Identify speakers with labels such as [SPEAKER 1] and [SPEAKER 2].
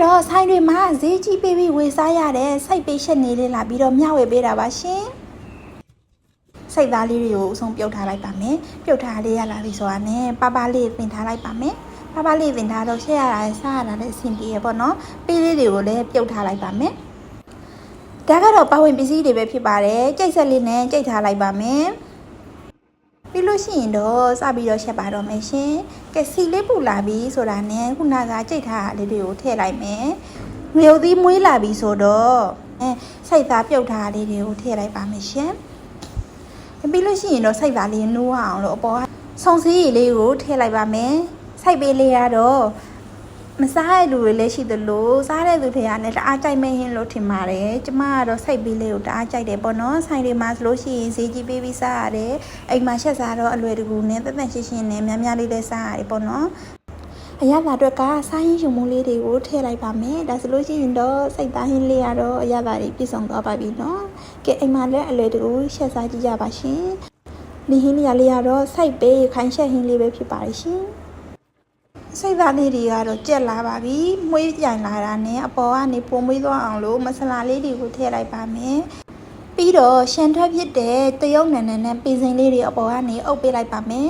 [SPEAKER 1] တော့ဆိုင်တွေမှာဈေးကြီးပေးပြီးဝယ်စားရတဲ့စိတ်ပေးရှက်နေလေးလာပြီးတော့မျှဝေပေးတာပါရှင်စိတ်သားလေးတွေကိုအဆုံးပြုတ်ထားလိုက်ပါမယ်ပြုတ်ထားလေးရလာပြီဆိုတာနဲ့ပပလေးသင်ထားလိုက်ပါမယ်ပပလေးသင်ထားတော့ရှက်ရတာစားရတာလည်းအဆင်ပြေရပေါ့နော်ပေးလေးတွေကိုလည်းပြုတ်ထားလိုက်ပါမယ်ဒါကတော့ပဝင်ပစ္စည်းတွေပဲဖြစ်ပါတယ်ကြိတ်ဆက်လေးနဲ့ကြိတ်ထားလိုက်ပါမယ်ပြီးလို့ရှိရင်တော့စပြီးတော့ရှက်ပါတော့မယ်ရှင်ကဲစီလေးပူလာပြီဆိုတာနဲ့ခုနကကြိတ်ထားတာလေးတွေကိုထည့်လိုက်မယ်ငွေသီးမွေးလာပြီဆိုတော့စိတ်သားပြုတ်ထားလေးတွေကိုထည့်လိုက်ပါမယ်ရှင်ပြီးလို့ရှိရင်တော့စိတ်သားလေးနိုးအောင်လို့အပေါ်ကဆုံစည်းရည်လေးကိုထည့်လိုက်ပါမယ်စိုက်ပေးလေးရတော့မစားရလူတွေလည်းရှိသလိုစားတဲ့သူတွေကလည်းတအားကြိုက်မဲ့ဟင်းလို့ထင်ပါတယ်ကျမကတော့စိုက်ပေးလေးကိုတအားကြိုက်တယ်ပေါ့နော်ဆိုင်တွေမှာဆိုလို့ရှိရင်ဈေးကြီးပေးပြီးစားရတယ်အိမ်မှာချက်စားတော့အလွယ်တကူနဲ့တက်တက်ရှင်းရှင်းနဲ့များများလေးလည်းစားရတယ်ပေါ့နော်အရသာအတွက်ကစားရင်းရုံမိုးလေးတွေကိုထည့်လိုက်ပါမယ်ဒါဆိုလို့ရှိရင်တော့စိတ်သားဟင်းလေးရတော့အရသာတွေပြည့်စုံသွားပါပြီနော်ကဲအိမ်မှာလည်းအလွယ်တကူချက်စားကြည့်ကြပါရှင်ဒီဟင်းလေးရတော့စိုက်ပေးခိုင်းချက်ဟင်းလေးပဲဖြစ်ပါတယ်ရှင်စိတ်သားလေးတွေကတော့ကြက်လာပါပြီမွေးပြိုင်လာတာနဲ့အပေါ်ကနေပုံမွေးသွားအောင်လို့မဆလာလေးတွေကိုထည့်လိုက်ပါမယ်ပြီးတော့ရှန်ထွက်ဖြစ်တဲ့တရုတ်နန်းနဲ့ပင်စင်လေးတွေအပေါ်ကနေအုပ်ပေးလိုက်ပါမယ်